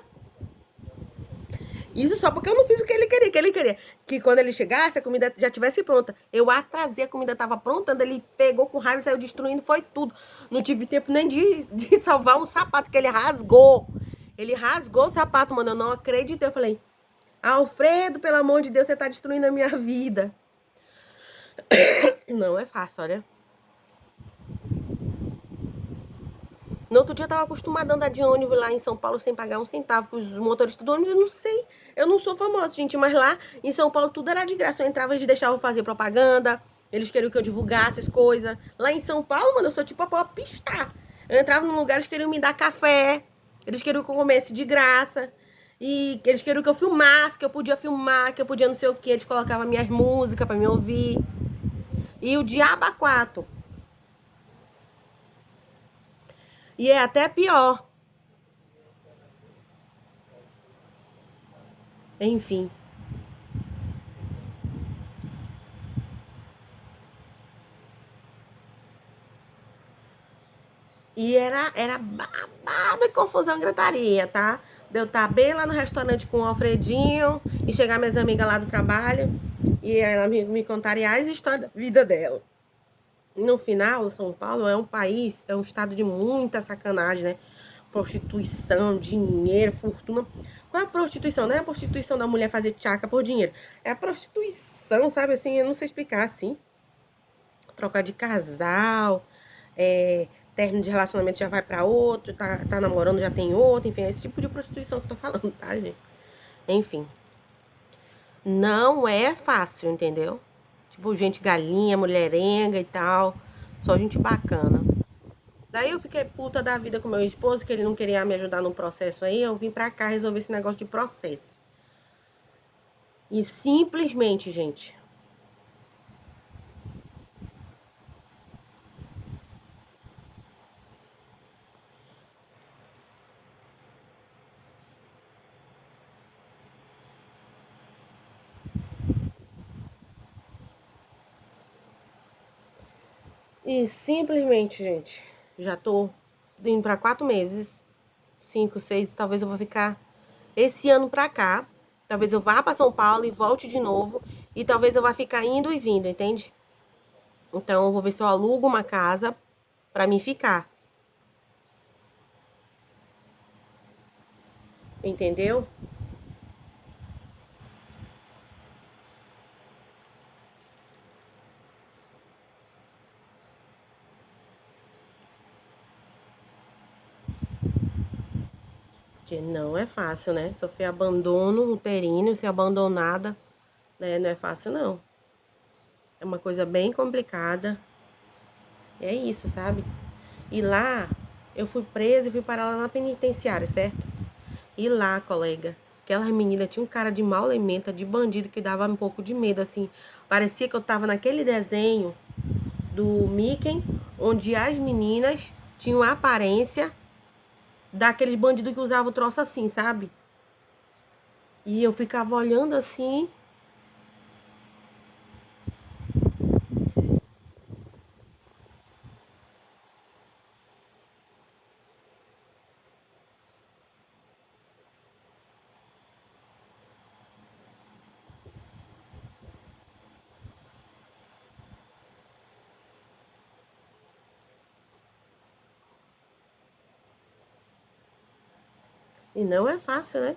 Isso só porque eu não fiz o que ele queria. Que quando ele chegasse, a comida já tivesse pronta. Eu atrasei, a comida tava pronta, ele pegou com raiva, saiu destruindo, foi tudo. Não tive tempo nem de salvar um sapato, que ele rasgou. Ele rasgou o sapato, mano, eu não acreditei. Eu falei, Alfredo, pelo amor de Deus, você tá destruindo a minha vida. Não é fácil, olha. No outro dia eu tava acostumada a andar de ônibus lá em São Paulo sem pagar um centavo, porque os motoristas do ônibus, eu não sei. Eu não sou famosa, gente, mas lá em São Paulo tudo era de graça. Eu entrava, eles deixavam eu fazer propaganda, eles queriam que eu divulgasse as coisas. Lá em São Paulo, mano, eu sou tipo a popstar. Eu entrava num lugar, eles queriam me dar café, eles queriam que eu comesse de graça. E eles queriam que eu filmasse, que eu podia filmar, que eu podia não sei o que. Eles colocavam minhas músicas pra me ouvir. E o diabo a quatro. E é até pior. Enfim. E era babado e confusão e gritaria, tá? De eu estar bem lá no restaurante com o Alfredinho e chegar minhas amigas lá do trabalho e ela me contaria as histórias da vida dela. No final, São Paulo é um país, é um estado de muita sacanagem, né? Prostituição, dinheiro, fortuna. Qual é a prostituição? Não é a prostituição da mulher fazer tchaca por dinheiro. É a prostituição situação, sabe, assim, eu não sei explicar, assim. Trocar de casal, término de relacionamento já vai pra outro, tá namorando, já tem outro, enfim, é esse tipo de prostituição que eu tô falando, tá, gente? Enfim, não é fácil, entendeu? Tipo, gente galinha, mulherenga e tal, só gente bacana. Daí eu fiquei puta da vida com meu esposo, que ele não queria me ajudar no processo aí, eu vim pra cá resolver esse negócio de processo. E simplesmente, gente, gente, já tô indo pra 4 meses, 5, 6, talvez eu vou ficar esse ano pra cá. Talvez eu vá pra São Paulo e volte de novo. E talvez eu vá ficar indo e vindo, entende? Então eu vou ver se eu alugo uma casa pra mim ficar. Entendeu? Porque não é fácil, né? Sofrer abandono uterino, ser abandonada, né? Não é fácil, não. É uma coisa bem complicada. É isso, sabe? E lá, eu fui presa e fui parar lá na penitenciária, certo? E lá, colega, aquela menina tinha um cara de mau elemento, de bandido, que dava um pouco de medo, assim. Parecia que eu tava naquele desenho do Mickey, onde as meninas tinham a aparência daqueles bandidos que usavam o troço assim, sabe? E eu ficava olhando assim. E não é fácil, né?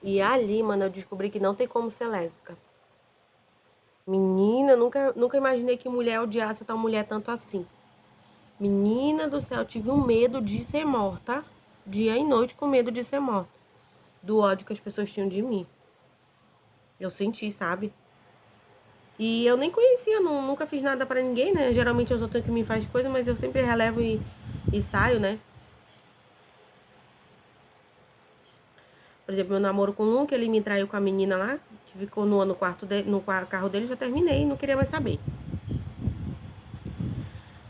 E ali, mano, eu descobri que não tem como ser lésbica. Menina, nunca imaginei que mulher odiasse outra mulher tanto assim. Menina do céu, eu tive um medo de ser morta. Dia e noite com medo de ser morta. Do ódio que as pessoas tinham de mim. Eu senti, sabe? E eu nem conhecia, nunca fiz nada pra ninguém, né? Geralmente eu sou tanto que me faz coisa, mas eu sempre relevo e saio, né? Por exemplo, meu namoro com um, que ele me traiu com a menina lá, que ficou no quarto carro dele, já terminei, não queria mais saber.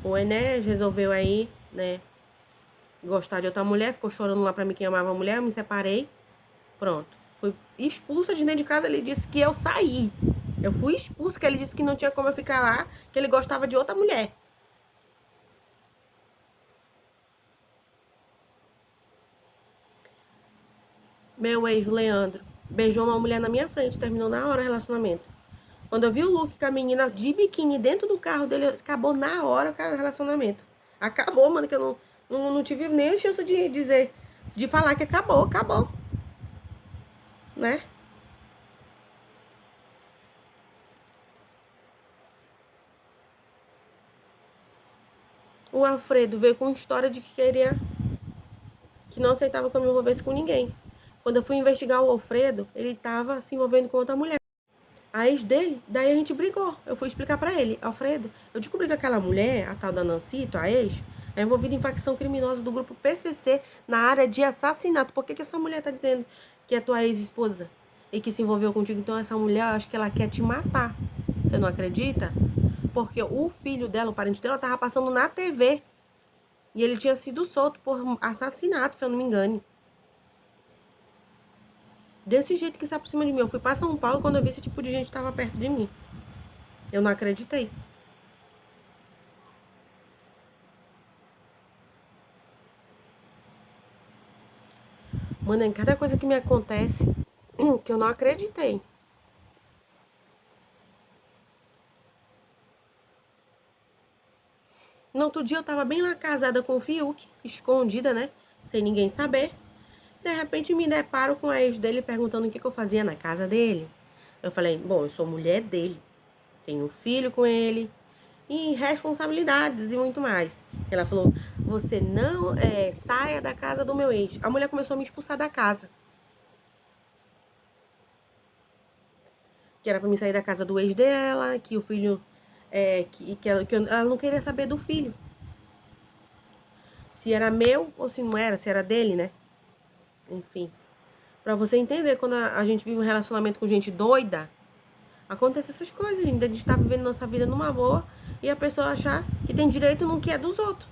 O Ené resolveu aí, né, gostar de outra mulher, ficou chorando lá pra mim que amava a mulher, eu me separei, pronto. Fui expulsa de dentro de casa, ele disse que eu saí. Eu fui expulsa, que ele disse que não tinha como eu ficar lá, que ele gostava de outra mulher. Meu ex, o Leandro, beijou uma mulher na minha frente, terminou na hora o relacionamento. Quando eu vi o Luke com a menina de biquíni dentro do carro dele, acabou na hora o relacionamento. Acabou, mano, que eu não tive nem a chance de dizer, de falar que acabou, né? O Alfredo veio com história de que queria, que não aceitava que eu me envolvesse com ninguém. Quando eu fui investigar o Alfredo, ele tava se envolvendo com outra mulher. A ex dele, daí a gente brigou. Eu fui explicar pra ele, Alfredo, eu descobri que aquela mulher, a tal da Nancy, tua ex, é envolvida em facção criminosa do grupo PCC na área de assassinato. Por que essa mulher tá dizendo que é tua ex-esposa e que se envolveu contigo? Então essa mulher, eu acho que ela quer te matar. Você não acredita? Porque o filho dela, o parente dela, tava passando na TV. E ele tinha sido solto por assassinato, se eu não me engano. Desse jeito que se aproxima de mim. Eu fui pra São Paulo quando eu vi esse tipo de gente tava perto de mim. Eu não acreditei. Mano, em cada coisa que me acontece, que eu não acreditei. No outro dia eu tava bem lá casada com o Fiuk, escondida, né? Sem ninguém saber. De repente me deparo com a ex dele perguntando o que eu fazia na casa dele. Eu falei, bom, eu sou mulher dele, tenho um filho com ele, e responsabilidades e muito mais. Ela falou, você não saia da casa do meu ex. A mulher começou a me expulsar da casa. Que era pra mim sair da casa do ex dela, que o filho... ela não queria saber do filho. Se era meu ou se não era, se era dele, né? Enfim. Pra você entender, quando a gente vive um relacionamento com gente doida, acontece essas coisas. A gente tá vivendo nossa vida numa boa e a pessoa achar que tem direito no que é dos outros.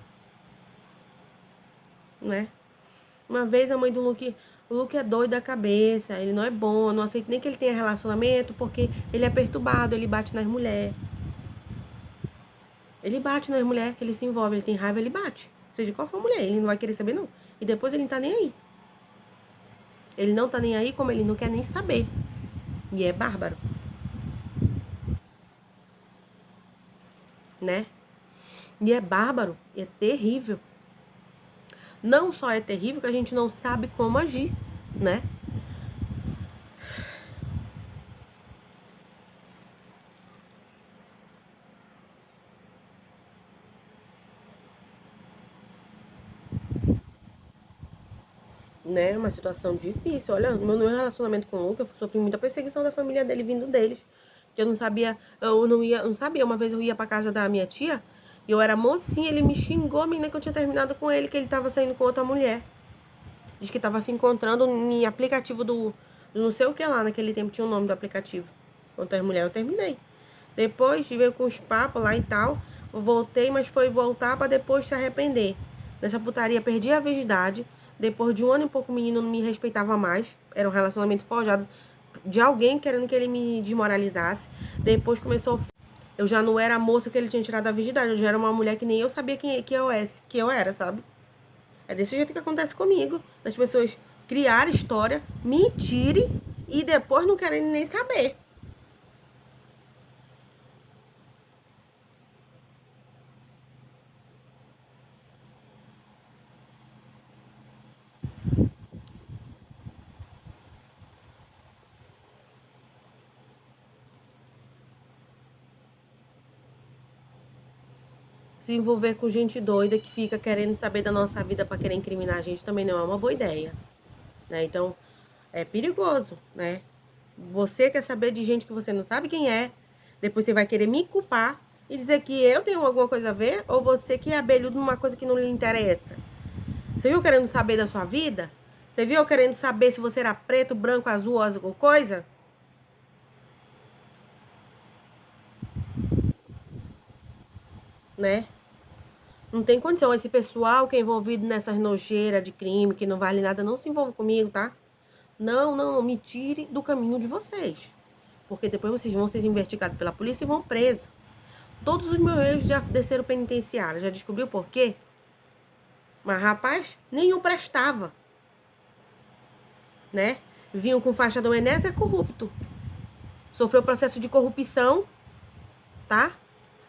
Né? Uma vez a mãe do Luke... O Luke é doido da cabeça, ele não é bom, eu não aceito nem que ele tenha relacionamento, porque ele é perturbado, ele bate nas mulheres. Ele bate nas mulheres, que ele se envolve, ele tem raiva, ele bate. Seja qual for a mulher, ele não vai querer saber não. E depois ele não tá nem aí. Ele não tá nem aí, como ele não quer nem saber. E é bárbaro. Né? E é bárbaro, é terrível. Não só é terrível, que a gente não sabe como agir, né? Né? Uma situação difícil. Olha, no meu relacionamento com o Lucas, eu sofri muita perseguição da família dele vindo deles. Que eu não sabia, não sabia. Uma vez eu ia pra casa da minha tia, e eu era mocinha, ele me xingou, a menina, que eu tinha terminado com ele, que ele tava saindo com outra mulher. Diz que tava se encontrando em aplicativo do não sei o que lá, naquele tempo tinha o nome do aplicativo. Com outras mulheres, eu terminei. Depois veio com os papos lá e tal. Eu voltei, mas foi voltar pra depois se arrepender. Nessa putaria, perdi a virgindade. Depois de um ano e pouco, o menino não me respeitava mais. Era um relacionamento forjado de alguém querendo que ele me desmoralizasse. Depois começou... Eu já não era a moça que ele tinha tirado a virgindade. Eu já era uma mulher que nem eu sabia que eu era, sabe? É desse jeito que acontece comigo. Das pessoas criarem história, mentirem e depois não querem nem saber. Se envolver com gente doida que fica querendo saber da nossa vida para querer incriminar a gente também não é uma boa ideia, né? Então, é perigoso, né? Você quer saber de gente que você não sabe quem é, depois você vai querer me culpar e dizer que eu tenho alguma coisa a ver, ou você que é abelhudo numa coisa que não lhe interessa. Você viu querendo saber da sua vida? Você viu querendo saber se você era preto, branco, azul ou coisa? Né? Não tem condição. Esse pessoal que é envolvido nessas nojeiras de crime, que não vale nada, não se envolve comigo, tá? Não, não, não. Me tire do caminho de vocês. Porque depois vocês vão ser investigados pela polícia e vão presos. Todos os meus erros já desceram penitenciário. Já descobriu por quê? Mas, rapaz, nenhum prestava. Né? Vinham com faixa do Enéas, é corrupto. Sofreu processo de corrupção, tá?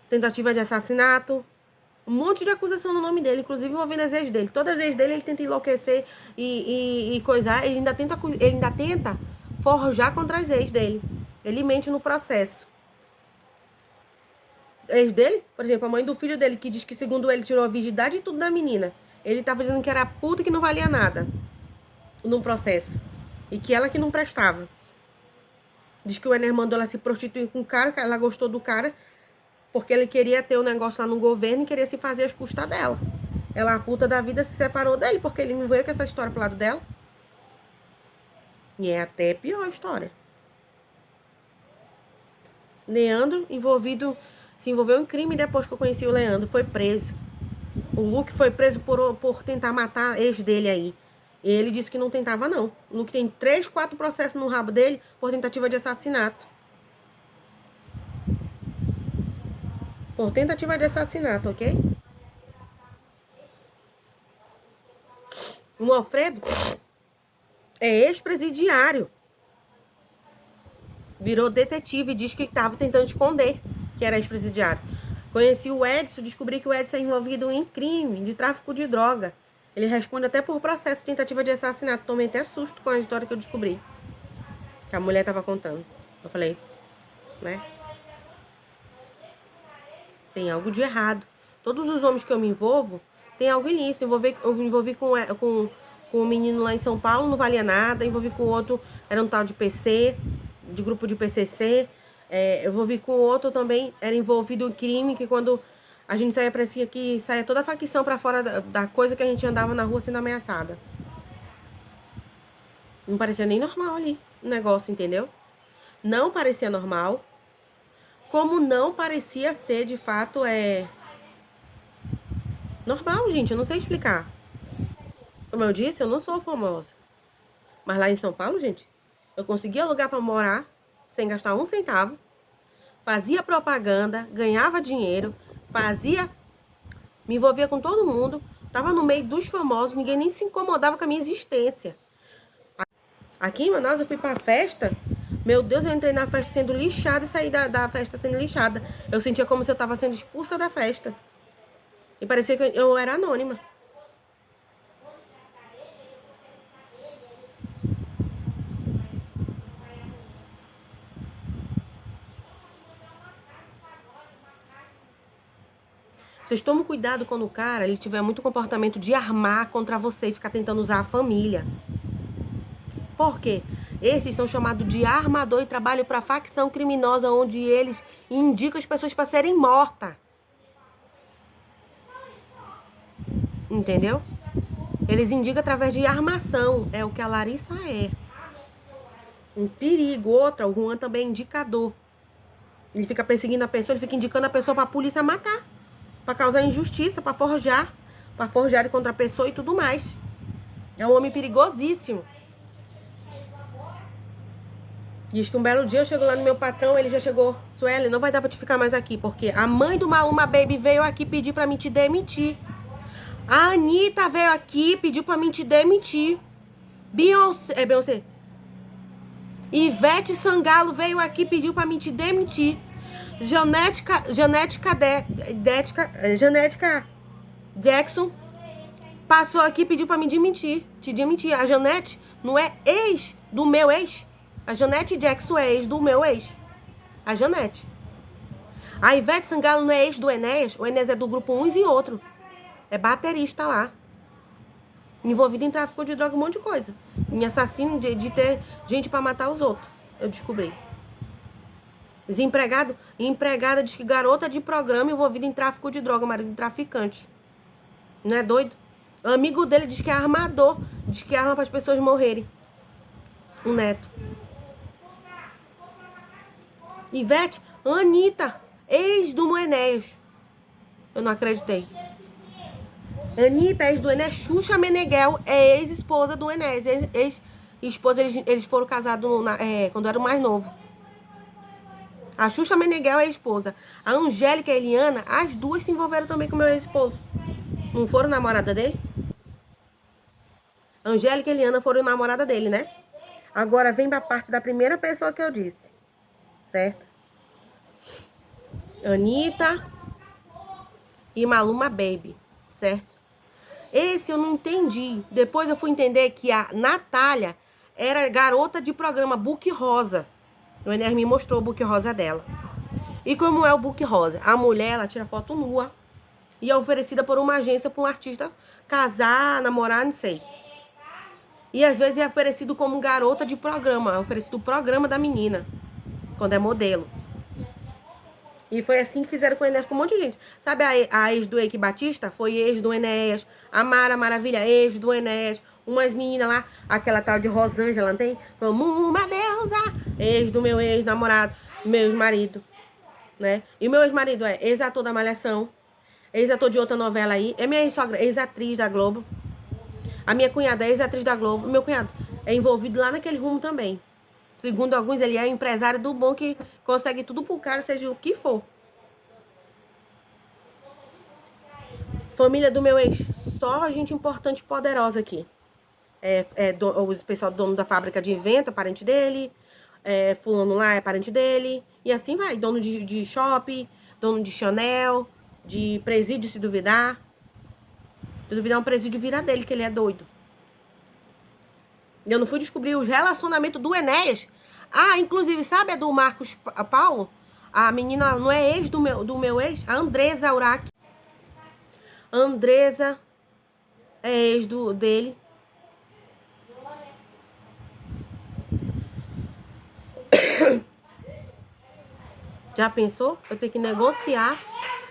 Tentativa de assassinato. Um monte de acusação no nome dele, inclusive envolvendo as ex dele. Todas as ex dele ele tenta enlouquecer e coisar. Ele ainda tenta forjar contra as ex dele. Ele mente no processo. Ex dele, por exemplo, a mãe do filho dele, que diz que segundo ele tirou a virgindade e tudo da menina. Ele tava dizendo que era puta e que não valia nada no processo. E que ela que não prestava. Diz que o Ener mandou ela se prostituir com o cara, que ela gostou do cara, porque ele queria ter o negócio lá no governo e queria se fazer às custas dela. Ela, a puta da vida, se separou dele, porque ele não veio com essa história pro lado dela. E é até pior a história. Leandro se envolveu em crime depois que eu conheci o Leandro, foi preso. O Luke foi preso por tentar matar a ex dele aí. Ele disse que não tentava, não. O Luke tem 3, 4 processos no rabo dele por tentativa de assassinato. Por tentativa de assassinato, ok? O Alfredo é ex-presidiário. Virou detetive e diz que estava tentando esconder que era ex-presidiário. Conheci o Edson, descobri que o Edson é envolvido em crime de tráfico de droga. Ele responde até por processo de tentativa de assassinato. Tomei até susto com a história que eu descobri. Que a mulher tava contando. Eu falei, né? Tem algo de errado. Todos os homens que eu me envolvo, tem algo nisso. Eu me envolvi com um menino lá em São Paulo, não valia nada. Envolvi com o outro, era um tal de PC, de grupo de PCC. Eu envolvi com o outro também, era envolvido em crime, que quando a gente saía, parecia que saía toda a facção pra fora da coisa que a gente andava na rua sendo ameaçada. Não parecia nem normal ali o negócio, entendeu? Não parecia normal. Como não parecia ser, de fato, normal, gente. Eu não sei explicar. Como eu disse, eu não sou famosa. Mas lá em São Paulo, gente, eu conseguia lugar pra morar sem gastar um centavo. Fazia propaganda, ganhava dinheiro, me envolvia com todo mundo. Tava no meio dos famosos, ninguém nem se incomodava com a minha existência. Aqui em Manaus eu fui pra festa. Meu Deus, eu entrei na festa sendo lixada e saí da festa sendo lixada. Eu sentia como se eu tava sendo expulsa da festa. E parecia que eu era anônima. Vocês tomam cuidado quando o cara ele tiver muito comportamento de armar contra você e ficar tentando usar a família. Por quê? Esses são chamados de armador e trabalham para facção criminosa, onde eles indicam as pessoas para serem mortas. Entendeu? Eles indicam através de armação. É o que a Larissa é. Um perigo. Outra, o Juan também é indicador. Ele fica perseguindo a pessoa, ele fica indicando a pessoa pra polícia matar. Pra causar injustiça, pra forjar. Pra forjar contra a pessoa e tudo mais. É um homem perigosíssimo. Diz que um belo dia eu chego lá no meu patrão, ele já chegou. Sueli, não vai dar pra te ficar mais aqui, porque a mãe do Maluma Baby veio aqui pedir pra mim te demitir. A Anitta veio aqui, pediu pra mim te demitir. Beyoncé. Ivete Sangalo veio aqui, pediu pra mim te demitir. Janética Jackson passou aqui, pediu pra mim te demitir. A Janete não é ex do meu ex. A Janete Jackson é ex do meu ex. A Janete. A Ivete Sangalo não é ex do Enéas. O Enéas é do grupo uns e outro. É baterista lá. Envolvido em tráfico de droga, um monte de coisa. Em assassino, de ter gente pra matar os outros. Eu descobri. Empregada diz que garota de programa envolvida em tráfico de droga, marido de traficante. Não é doido? O amigo dele diz que é armador. Diz que arma para as pessoas morrerem. O neto. Ivete, Anitta, ex do Enéas. Eu não acreditei. Anitta, ex do Enéas. Xuxa Meneghel é ex-esposa do Enéas. Ex-esposa, eles foram casados quando eram mais novos. A Xuxa Meneghel é a esposa. A Angélica e a Eliana, as duas se envolveram também com o meu ex-esposo. Não foram namorada dele? A Angélica e a Eliana foram namorada dele, né? Agora vem pra parte da primeira pessoa que eu disse. Certo? Anitta e Maluma Baby. Certo? Esse eu não entendi. Depois eu fui entender que a Natália era garota de programa Book Rosa. O Enéas me mostrou o book rosa dela. E como é o book rosa? A mulher, ela tira foto nua. E é oferecida por uma agência para um artista casar, namorar, não sei. E às vezes é oferecido como garota de programa. É oferecido o programa da menina. Quando é modelo. E foi assim que fizeram com o Enéas com um monte de gente. Sabe a ex do Eike Batista? Foi ex do Enéas. A Mara Maravilha, ex do Enéas. Umas meninas lá, aquela tal de Rosângela, não tem? Como uma deusa, ex do meu ex-namorado, meu ex-marido, né? E o meu ex-marido é ex-ator da Malhação, ex-ator de outra novela aí, é minha ex-sogra, ex-atriz da Globo. A minha cunhada é ex-atriz da Globo, meu cunhado é envolvido lá naquele rumo também. Segundo alguns, ele é empresário do bom que consegue tudo pro cara, seja o que for. Família do meu ex, só gente importante e poderosa aqui. O pessoal dono da fábrica de invento é parente dele, fulano lá é parente dele, e assim vai, dono de shopping, dono de Chanel, de presídio, se duvidar. Se duvidar, um presídio vira dele, que ele é doido. Eu não fui descobrir os relacionamentos do Enéas. Ah, inclusive, sabe a do Marcos Paulo? A menina não é ex do meu ex? A Andresa Urach. A Andresa é ex dele. Já pensou? Eu tenho que negociar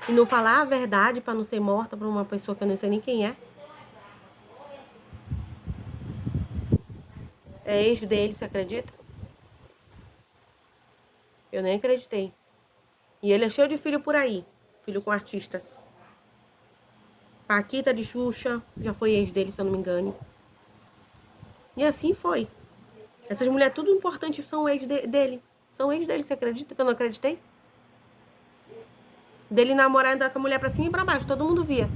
e não falar a verdade pra não ser morta por uma pessoa que eu não sei nem quem é. É ex dele, você acredita? Eu nem acreditei. E ele é cheio de filho por aí. Filho com artista. Paquita de Xuxa, já foi ex dele, se eu não me engano. E assim foi. Essas mulheres tudo importante são ex dele. São ex dele, você acredita que eu não acreditei? Dele namorar e andar com a mulher pra cima e pra baixo, todo mundo via.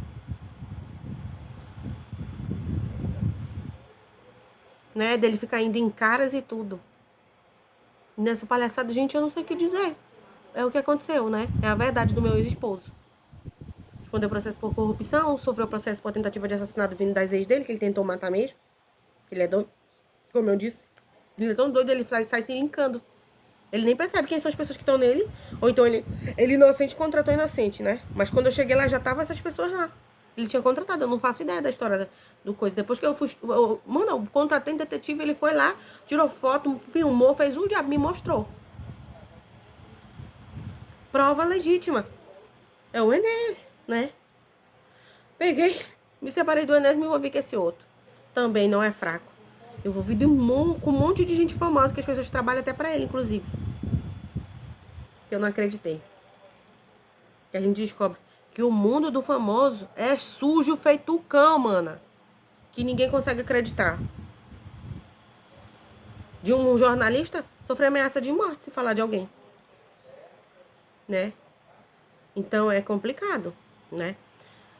Né? Dele ficar indo em caras e tudo. Nessa palhaçada, gente, eu não sei o que dizer. É o que aconteceu, né? É a verdade do meu ex-esposo. Respondeu processo por corrupção, sofreu processo por tentativa de assassinato vindo das ex dele, que ele tentou matar mesmo. Ele é doido, como eu disse. Ele é tão doido, ele sai se linkando. Ele nem percebe quem são as pessoas que estão nele. Ou então ele inocente contratou inocente, né? Mas quando eu cheguei lá, já tava essas pessoas lá. Ele tinha contratado, eu não faço ideia da história do coisa. Depois que eu fui... Mano, eu contratei um detetive, ele foi lá, tirou foto, filmou, fez o diabo, me mostrou. Prova legítima. É o Enéas, né? Peguei, me separei do Enéas e me envolvi com esse outro. Também não é fraco. Envolvido com um monte de gente famosa, que as pessoas trabalham até pra ele, inclusive. Que eu não acreditei. Que a gente descobre que o mundo do famoso é sujo feito cão, mana. Que ninguém consegue acreditar. De um jornalista sofrer ameaça de morte se falar de alguém. Né? Então é complicado, né?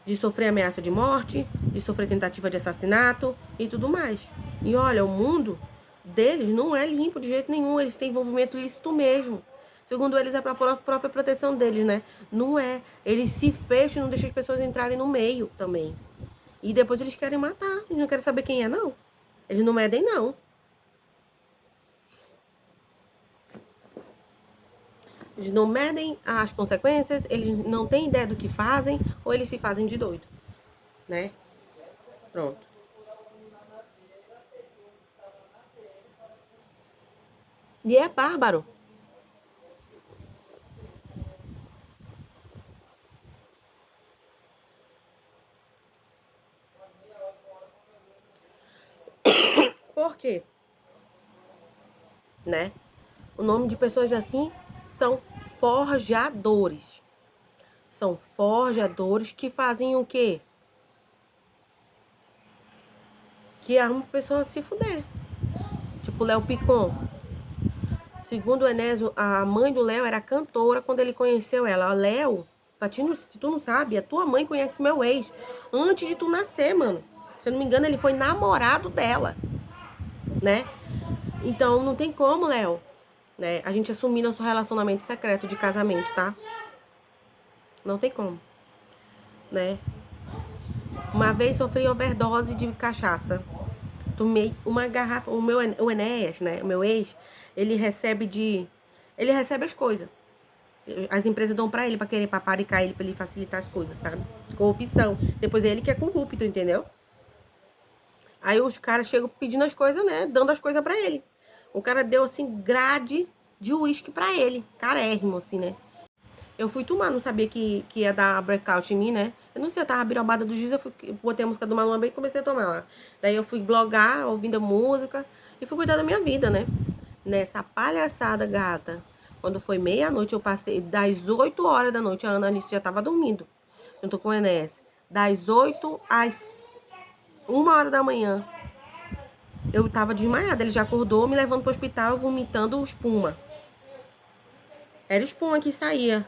De sofrer ameaça de morte, de sofrer tentativa de assassinato e tudo mais. E olha, o mundo deles não é limpo de jeito nenhum, eles têm envolvimento ilícito mesmo. Segundo eles, é para a própria proteção deles, né? Não é. Eles se fecham e não deixam as pessoas entrarem no meio também. E depois eles querem matar, eles não querem saber quem é, não. Eles não medem, não. Eles não medem as consequências, eles não têm ideia do que fazem, ou eles se fazem de doido, né? Pronto. E é bárbaro. Por quê? Né? O nome de pessoas assim são forjadores. São forjadores que fazem o quê? Que arrumam a pessoa a se fuder. Tipo Léo Picon. Segundo o Enésio, a mãe do Léo era cantora quando ele conheceu ela. Léo, se tu não sabe, a tua mãe conhece meu ex antes de tu nascer, mano. Se eu não me engano, ele foi namorado dela, né? Então não tem como, Léo, né? A gente assumir nosso relacionamento secreto de casamento, tá? Não tem como, né? Uma vez sofri overdose de cachaça. Tomei uma garrafa. O Enéas, né? O meu ex, ele recebe as coisas. As empresas dão pra ele pra querer paparicar ele, pra ele facilitar as coisas, sabe? Corrupção. Depois é ele que é corrupto, entendeu? Aí os caras chegam pedindo as coisas, né? Dando as coisas pra ele. O cara deu, assim, grade de uísque pra ele. Carérrimo, assim, né? Eu fui tomar, não sabia que ia dar breakout em mim, né? Eu não sei, eu tava birobada do juiz, botei a música do Maluma bem e comecei a tomar lá. Daí eu fui blogar, ouvindo a música e fui cuidar da minha vida, né? Nessa palhaçada, gata. Quando foi meia-noite, eu passei das 8 horas da noite, a Ana Alice já tava dormindo, junto com o Enéas. Das 8 às 1 hora da manhã, eu tava desmaiada. Ele já acordou, me levando pro hospital, vomitando espuma. Era espuma que saía.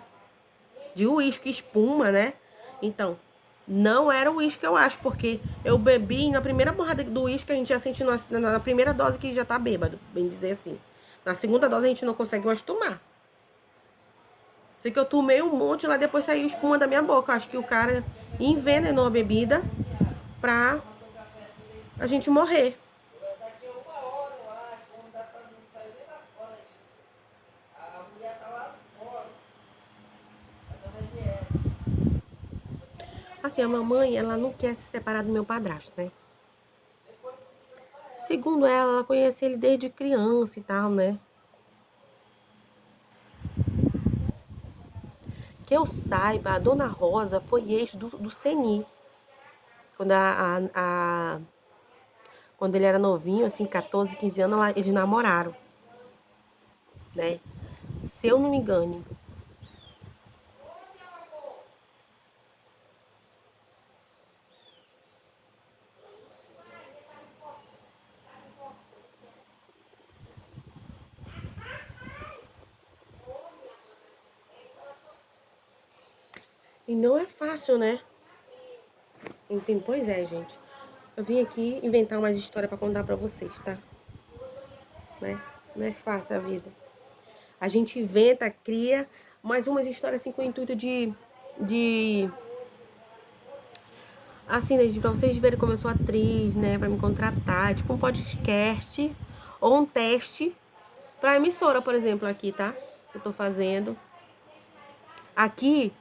De uísque, espuma, né? Então, não era o uísque, eu acho, porque eu bebi na primeira borrada do uísque, a gente já sentiu na primeira dose que já tá bêbado, bem dizer assim. Na segunda dose a gente não consegue mais tomar. Sei que eu tomei um monte, lá depois saiu espuma da minha boca. Acho que o cara envenenou a bebida pra a gente morrer. Assim, a mamãe, ela não quer se separar do meu padrasto, né? Segundo ela conhecia ele desde criança e tal, né? Que eu saiba, a Dona Rosa foi ex do Seni. Quando, quando ele era novinho, assim, 14, 15 anos, eles namoraram, né? Se eu não me engano. E não é fácil, né? Enfim, pois é, gente. Eu vim aqui inventar umas histórias pra contar pra vocês, tá? Né? Não é fácil a vida. A gente inventa, cria mais umas histórias assim com o intuito de assim, né, pra vocês verem como eu sou atriz, né, pra me contratar, tipo um podcast ou um teste pra emissora, por exemplo, aqui, tá? Que eu tô fazendo. Aqui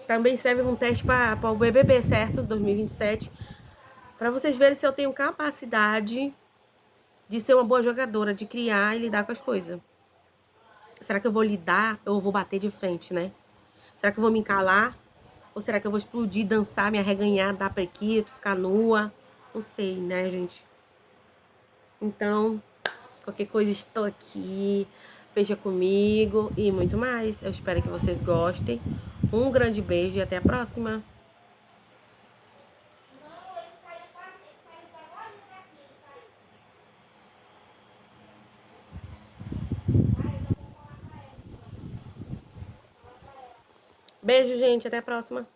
também serve um teste para o BBB, certo? 2027. Para vocês verem se eu tenho capacidade de ser uma boa jogadora, de criar e lidar com as coisas. Será que eu vou lidar ou eu vou bater de frente, né? Será que eu vou me calar? Ou será que eu vou explodir, dançar, me arreganhar, dar prequito, ficar nua? Não sei, né, gente? Então, qualquer coisa estou aqui. Veja comigo e muito mais. Eu espero que vocês gostem. Um grande beijo e até a próxima. Beijo, gente. Até a próxima.